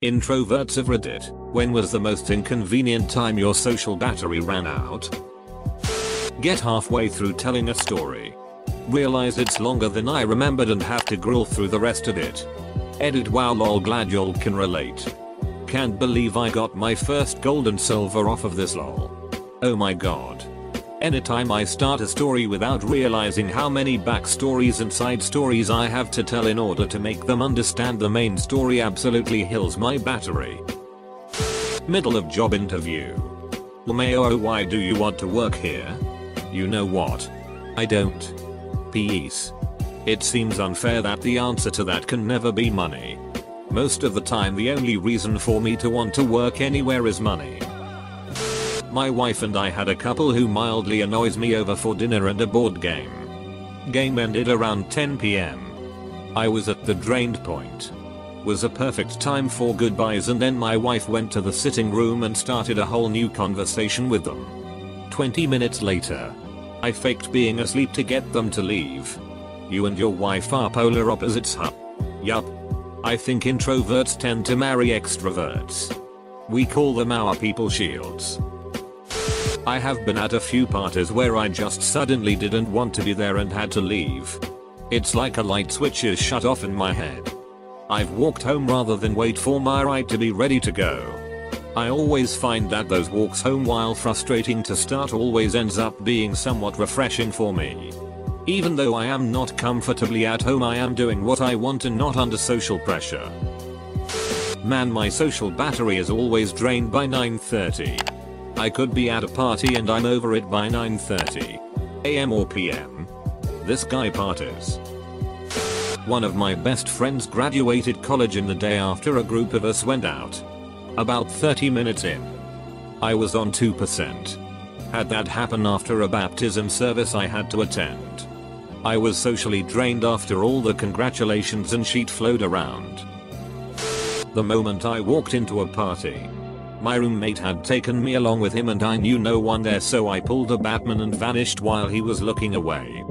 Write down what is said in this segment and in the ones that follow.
Introverts of Reddit, when was the most inconvenient time your social battery ran out? Get halfway through telling a story. Realize it's longer than I remembered and have to gruel through the rest of it. Edit wow lol glad y'all can relate. Can't believe I got my first gold and silver off of this lol. Oh my god. Anytime I start a story without realizing how many backstories and side stories I have to tell in order to make them understand the main story absolutely kills my battery. Middle of job interview. LMAO, why do you want to work here? You know what? I don't. Peace. It seems unfair that the answer to that can never be money. Most of the time the only reason for me to want to work anywhere is money. My wife and I had a couple who mildly annoys me over for dinner and a board game. Game ended around 10 PM. I was at the drained point. Was a perfect time for goodbyes, and then my wife went to the sitting room and started a whole new conversation with them. 20 minutes later, I faked being asleep to get them to leave. You and your wife are polar opposites, huh? Yup. I think introverts tend to marry extroverts. We call them our people shields. I have been at a few parties where I just suddenly didn't want to be there and had to leave. It's like a light switch is shut off in my head. I've walked home rather than wait for my ride to be ready to go. I always find that those walks home, while frustrating to start, always ends up being somewhat refreshing for me. Even though I am not comfortably at home, I am doing what I want and not under social pressure. Man, my social battery is always drained by 9:30. I could be at a party and I'm over it by 9:30 AM or PM. This guy parties. One of my best friends graduated college in the day after a group of us went out. About 30 minutes in, I was on 2%. Had that happen after a baptism service I had to attend. I was socially drained after all the congratulations and sheet flowed around. The moment I walked into a party, my roommate had taken me along with him and I knew no one there, so I pulled a Batman and vanished while he was looking away.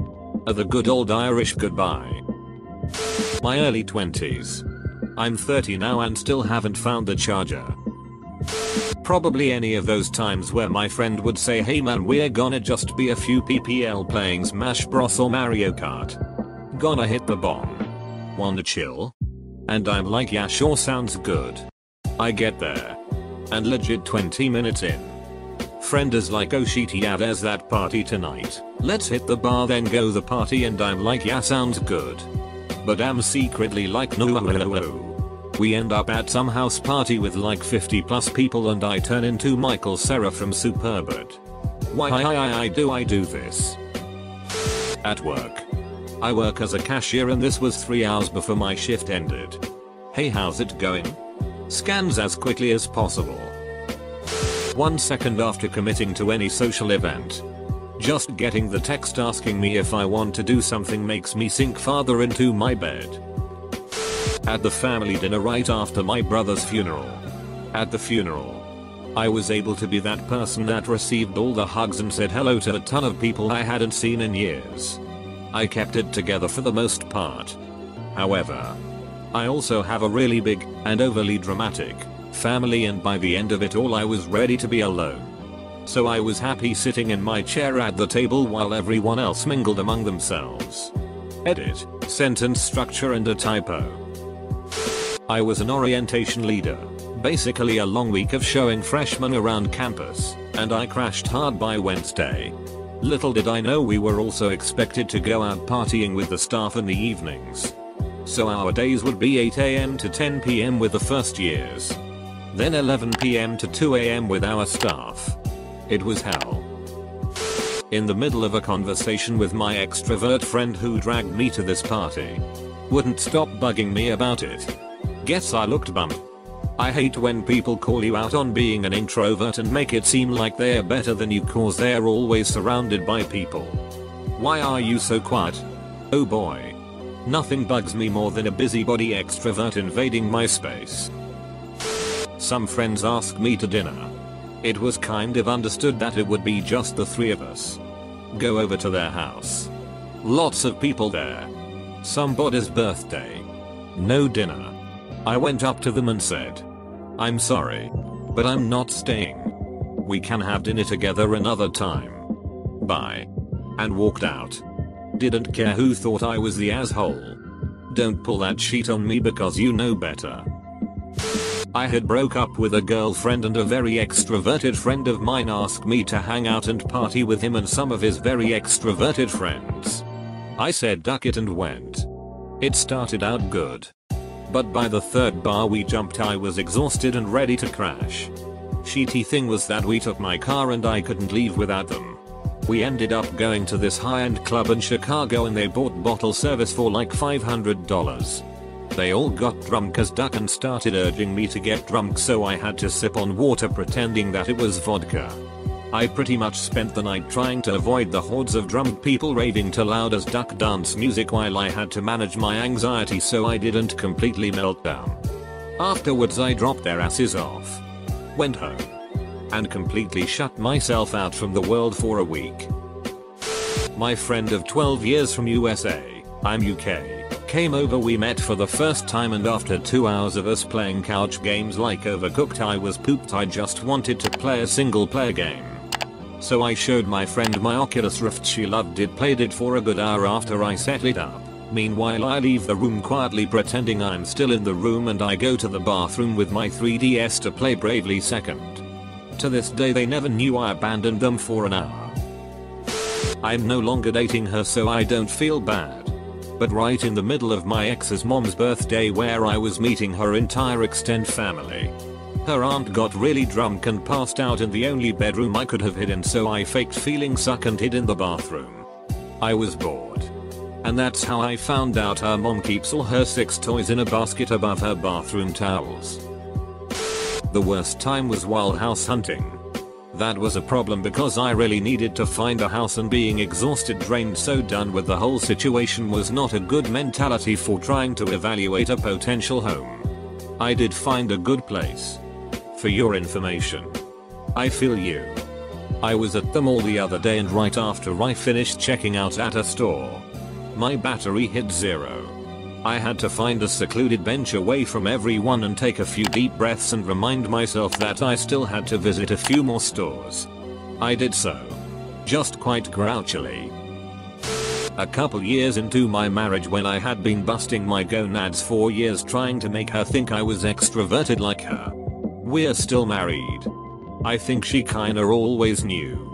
The good old Irish goodbye. My early 20s. I'm 30 now and still haven't found the charger. Probably any of those times where my friend would say, hey man, we're gonna just be a few PPL playing Smash Bros or Mario Kart. Gonna hit the bomb. Wanna chill? And I'm like, yeah sure, sounds good. I get there. And legit 20 minutes in, friend is like, oh shit, yeah there's that party tonight. Let's hit the bar then go the party, and I'm like, yeah sounds good. But I'm secretly like, no. We end up at some house party with like 50 plus people and I turn into Michael Cera from Superbad. Why do I do this? At work. I work as a cashier and this was 3 hours before my shift ended. Hey, how's it going? Scans as quickly as possible. 1 second after committing to any social event. Just getting the text asking me if I want to do something makes me sink farther into my bed. At the family dinner right after my brother's funeral. At the funeral, I was able to be that person that received all the hugs and said hello to a ton of people I hadn't seen in years. I kept it together for the most part. However, I also have a really big and overly dramatic family, and by the end of it all I was ready to be alone. So I was happy sitting in my chair at the table while everyone else mingled among themselves. Edit, sentence structure and a typo. I was an orientation leader, basically a long week of showing freshmen around campus, and I crashed hard by Wednesday. Little did I know we were also expected to go out partying with the staff in the evenings. So our days would be 8 AM to 10 PM with the first years. Then 11 PM to 2 AM with our staff. It was hell. In the middle of a conversation with my extrovert friend who dragged me to this party. Wouldn't stop bugging me about it. Guess I looked bummed. I hate when people call you out on being an introvert and make it seem like they're better than you cause they're always surrounded by people. Why are you so quiet? Oh boy. Nothing bugs me more than a busybody extrovert invading my space. Some friends asked me to dinner. It was kind of understood that it would be just the three of us. Go over to their house. Lots of people there. Somebody's birthday. No dinner. I went up to them and said, I'm sorry, but I'm not staying. We can have dinner together another time. Bye. And walked out. Didn't care who thought I was the asshole. Don't pull that shit on me because you know better. I had broke up with a girlfriend and a very extroverted friend of mine asked me to hang out and party with him and some of his very extroverted friends. I said duck it and went. It started out good. But by the third bar we jumped I was exhausted and ready to crash. Shitty thing was that we took my car and I couldn't leave without them. We ended up going to this high-end club in Chicago and they bought bottle service for like $500. They all got drunk as duck and started urging me to get drunk so I had to sip on water pretending that it was vodka. I pretty much spent the night trying to avoid the hordes of drunk people raving to loud as duck dance music while I had to manage my anxiety so I didn't completely melt down. Afterwards I dropped their asses off, went home, and completely shut myself out from the world for a week. My friend of 12 years from USA, I'm UK, came over. We met for the first time and after 2 hours of us playing couch games like Overcooked I was pooped. I just wanted to play a single player game. So I showed my friend my Oculus Rift. She loved it, played it for a good hour after I set it up. Meanwhile I leave the room quietly pretending I'm still in the room and I go to the bathroom with my 3DS to play Bravely Second. To this day they never knew I abandoned them for an hour. I'm no longer dating her so I don't feel bad. But right in the middle of my ex's mom's birthday where I was meeting her entire extended family, her aunt got really drunk and passed out in the only bedroom I could have hid in so I faked feeling sick and hid in the bathroom. I was bored. And that's how I found out her mom keeps all her sex toys in a basket above her bathroom towels. The worst time was while house hunting. That was a problem because I really needed to find a house and being exhausted, drained, so done with the whole situation was not a good mentality for trying to evaluate a potential home. I did find a good place. For your information. I feel you. I was at the mall the other day and right after I finished checking out at a store, my battery hit 0. I had to find a secluded bench away from everyone and take a few deep breaths and remind myself that I still had to visit a few more stores. I did so. Just quite grouchily. A couple years into my marriage when I had been busting my gonads for years trying to make her think I was extroverted like her. We're still married. I think she kinda always knew.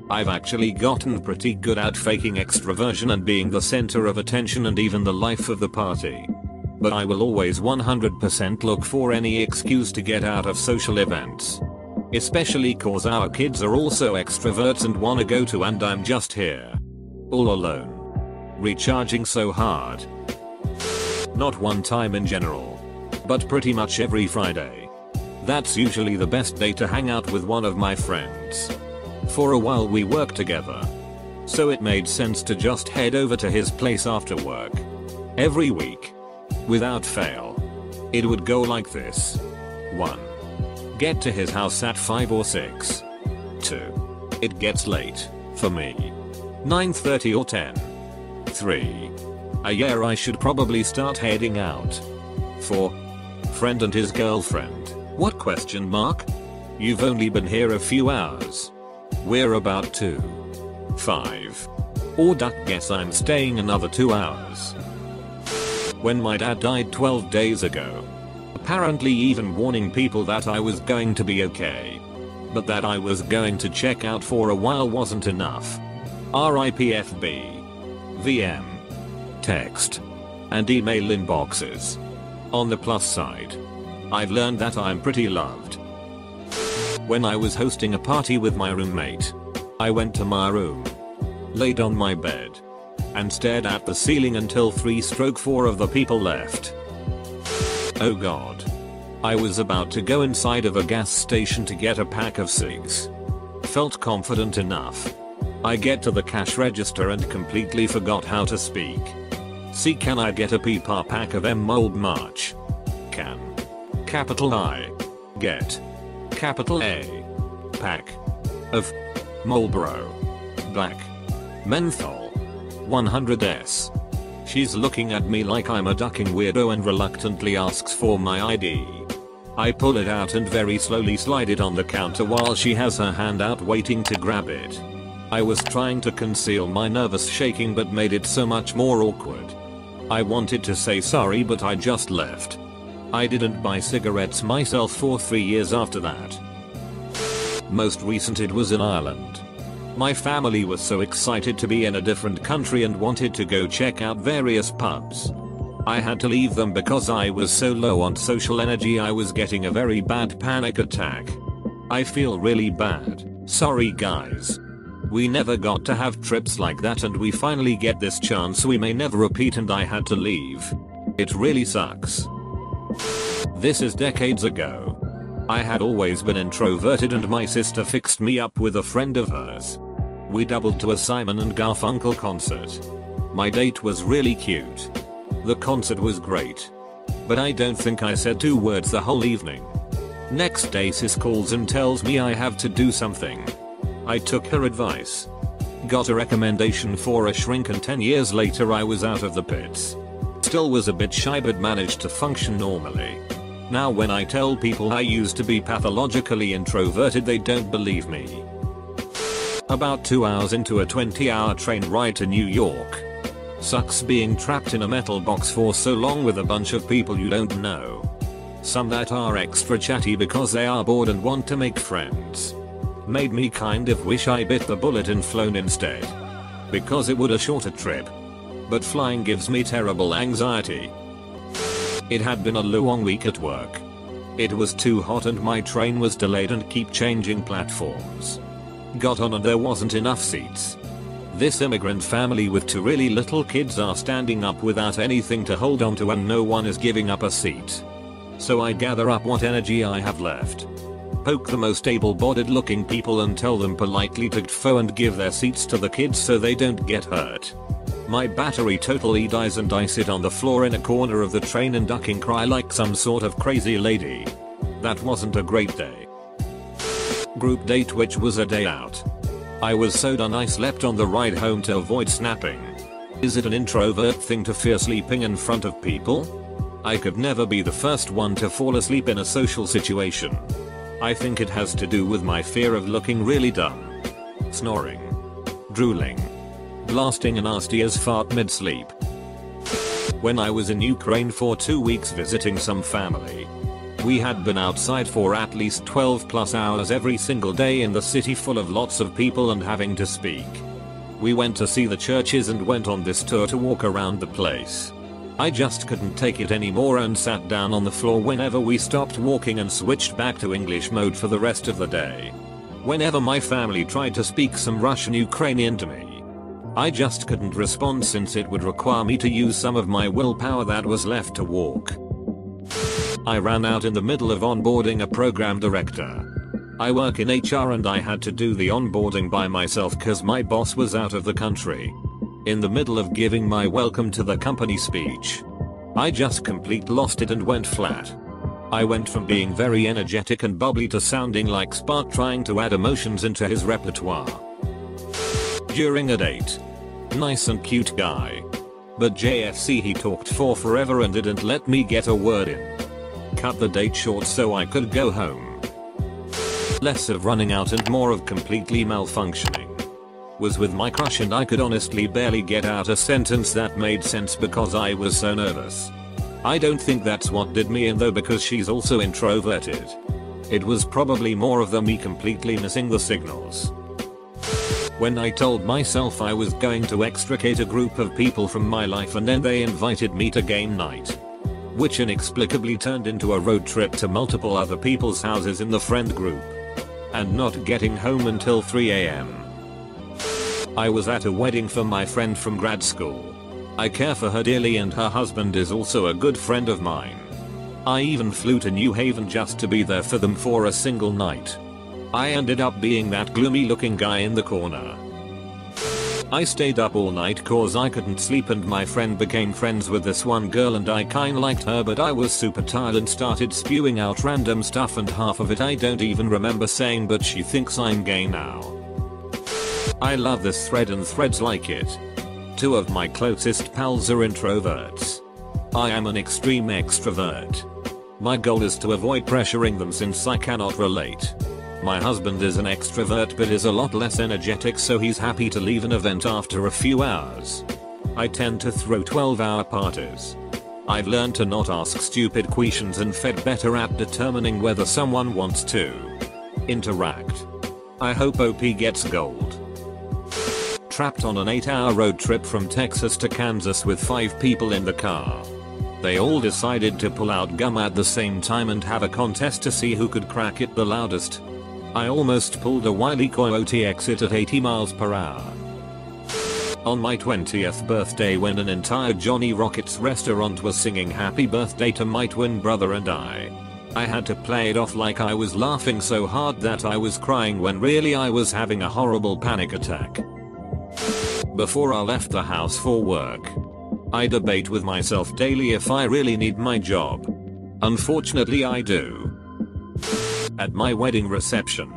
I've actually gotten pretty good at faking extroversion and being the center of attention and even the life of the party. But I will always 100% look for any excuse to get out of social events. Especially cause our kids are also extroverts and wanna go to and I'm just here. All alone. Recharging so hard. Not one time in general. But pretty much every Friday. That's usually the best day to hang out with one of my friends. For a while we worked together. So it made sense to just head over to his place after work. Every week. Without fail. It would go like this. 1. Get to his house at 5 or 6. 2. It gets late. For me. 9:30 or 10. 3. Yeah, I should probably start heading out. 4. Friend and his girlfriend. What question mark? You've only been here a few hours. We're about to. 5. Or duck guess I'm staying another 2 hours. When my dad died 12 days ago. Apparently even warning people that I was going to be okay. But that I was going to check out for a while wasn't enough. RIPFB. VM. Text. And email inboxes. On the plus side. I've learned that I'm pretty loved. When I was hosting a party with my roommate, I went to my room, laid on my bed, and stared at the ceiling until 3/4 of the people left. Oh god. I was about to go inside of a gas station to get a pack of cigs. Felt confident enough. I get to the cash register and completely forgot how to speak. See, can I get a peepa pack of mold march? Can. Capital I. Get. Capital A. Pack. Of. Marlboro. Black. Menthol. 100s. She's looking at me like I'm a ducking weirdo and reluctantly asks for my ID. I pull it out and very slowly slide it on the counter while she has her hand out waiting to grab it. I was trying to conceal my nervous shaking but made it so much more awkward. I wanted to say sorry but I just left. I didn't buy cigarettes myself for 3 years after that. Most recent it was in Ireland. My family was so excited to be in a different country and wanted to go check out various pubs. I had to leave them because I was so low on social energy I was getting a very bad panic attack. I feel really bad. Sorry guys. We never got to have trips like that and we finally get this chance we may never repeat and I had to leave. It really sucks. This is decades ago. I had always been introverted and my sister fixed me up with a friend of hers. We doubled to a Simon and Garfunkel concert. My date was really cute. The concert was great. But I don't think I said 2 words the whole evening. Next day sis calls and tells me I have to do something. I took her advice. Got a recommendation for a shrink and 10 years later I was out of the pits. Still was a bit shy but managed to function normally. Now when I tell people I used to be pathologically introverted they don't believe me. About 2 hours into a 20-hour train ride to New York. Sucks being trapped in a metal box for so long with a bunch of people you don't know. Some that are extra chatty because they are bored and want to make friends. Made me kind of wish I bit the bullet and flown instead. Because it would a shorter trip. But flying gives me terrible anxiety. It had been a long week at work. It was too hot and my train was delayed and keep changing platforms. Got on and there wasn't enough seats. This immigrant family with 2 really little kids are standing up without anything to hold on to and no one is giving up a seat. So I gather up what energy I have left. Poke the most able-bodied looking people and tell them politely to go and give their seats to the kids so they don't get hurt. My battery totally dies and I sit on the floor in a corner of the train and duck and cry like some sort of crazy lady. That wasn't a great day. Group date which was a day out. I was so done I slept on the ride home to avoid snapping. Is it an introvert thing to fear sleeping in front of people? I could never be the first one to fall asleep in a social situation. I think it has to do with my fear of looking really dumb. Snoring. Drooling. Blasting a nasty as fart mid-sleep. When I was in Ukraine for 2 weeks visiting some family. We had been outside for at least 12 plus hours every single day in the city full of lots of people and having to speak. We went to see the churches and went on this tour to walk around the place. I just couldn't take it anymore and sat down on the floor whenever we stopped walking and switched back to English mode for the rest of the day. Whenever my family tried to speak some Russian Ukrainian to me, I just couldn't respond since it would require me to use some of my willpower that was left to walk. I ran out in the middle of onboarding a program director. I work in HR and I had to do the onboarding by myself cause my boss was out of the country. In the middle of giving my welcome to the company speech. I just complete lost it and went flat. I went from being very energetic and bubbly to sounding like Spark trying to add emotions into his repertoire. During a date. Nice and cute guy. But JFC he talked for forever and didn't let me get a word in. Cut the date short so I could go home. Less of running out and more of completely malfunctioning. Was with my crush and I could honestly barely get out a sentence that made sense because I was so nervous. I don't think that's what did me in though because she's also introverted. It was probably more of the me completely missing the signals. When I told myself I was going to extricate a group of people from my life and then they invited me to game night. Which inexplicably turned into a road trip to multiple other people's houses in the friend group. And not getting home until 3 AM. I was at a wedding for my friend from grad school. I care for her dearly and her husband is also a good friend of mine. I even flew to New Haven just to be there for them for a single night. I ended up being that gloomy looking guy in the corner. I stayed up all night cause I couldn't sleep and my friend became friends with this one girl and I kinda liked her but I was super tired and started spewing out random stuff and half of it I don't even remember saying but she thinks I'm gay now. I love this thread and threads like it. 2 of my closest pals are introverts. I am an extreme extrovert. My goal is to avoid pressuring them since I cannot relate. My husband is an extrovert but is a lot less energetic, so he's happy to leave an event after a few hours. I tend to throw 12-hour parties. I've learned to not ask stupid questions and fed better at determining whether someone wants to interact. I hope OP gets gold. Trapped on an 8-hour road trip from Texas to Kansas with 5 people in the car. They all decided to pull out gum at the same time and have a contest to see who could crack it the loudest. I almost pulled a Wile E. Coyote exit at 80 miles per hour. On my 20th birthday, when an entire Johnny Rockets restaurant was singing happy birthday to my twin brother and I had to play it off like I was laughing so hard that I was crying when really I was having a horrible panic attack. Before I left the house for work, I debate with myself daily if I really need my job. Unfortunately I do. At my wedding reception,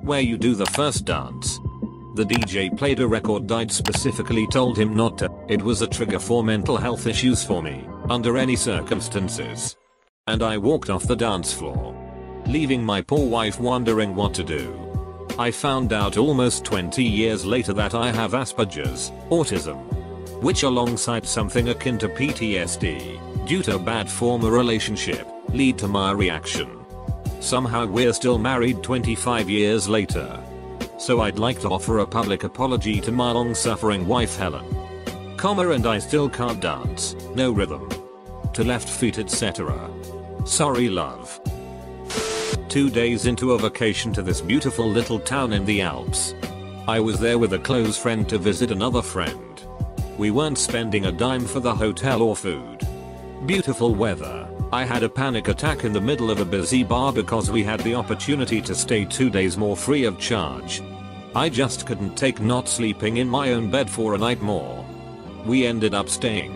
where you do the first dance, the DJ played a record I'd specifically told him not to. It was a trigger for mental health issues for me, under any circumstances. And I walked off the dance floor, leaving my poor wife wondering what to do. I found out almost 20 years later that I have Asperger's, autism, which alongside something akin to PTSD, due to a bad former relationship, lead to my reaction. Somehow we're still married 25 years later. So I'd like to offer a public apology to my long-suffering wife Helen. And I still can't dance, no rhythm, to left feet etc. Sorry love. 2 days into a vacation to this beautiful little town in the Alps. I was there with a close friend to visit another friend. We weren't spending a dime for the hotel or food. Beautiful weather. I had a panic attack in the middle of a busy bar because we had the opportunity to stay 2 days more free of charge. I just couldn't take not sleeping in my own bed for a night more. We ended up staying,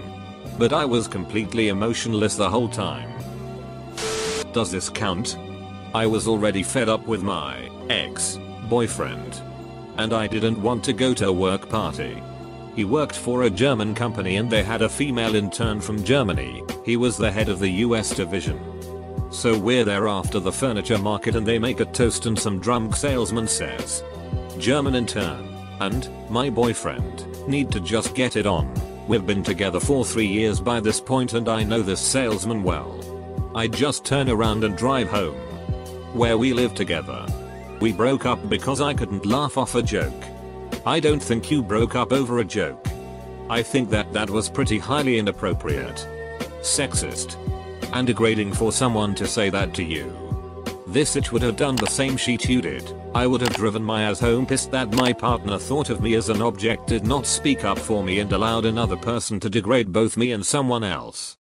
but I was completely emotionless the whole time. Does this count? I was already fed up with my ex-boyfriend, and I didn't want to go to a work party. He worked for a German company and they had a female intern from Germany. He was the head of the US division. So we're there after the furniture market and they make a toast and some drunk salesman says, "German intern and my boyfriend need to just get it on. We've been together for 3 years by this point and I know this salesman well." I just turn around and drive home, where we live together. We broke up because I couldn't laugh off a joke. I don't think you broke up over a joke. I think that was pretty highly inappropriate, sexist, and degrading for someone to say that to you. This itch would have done the same shit you did. I would have driven my ass home pissed that my partner thought of me as an object, did not speak up for me and allowed another person to degrade both me and someone else.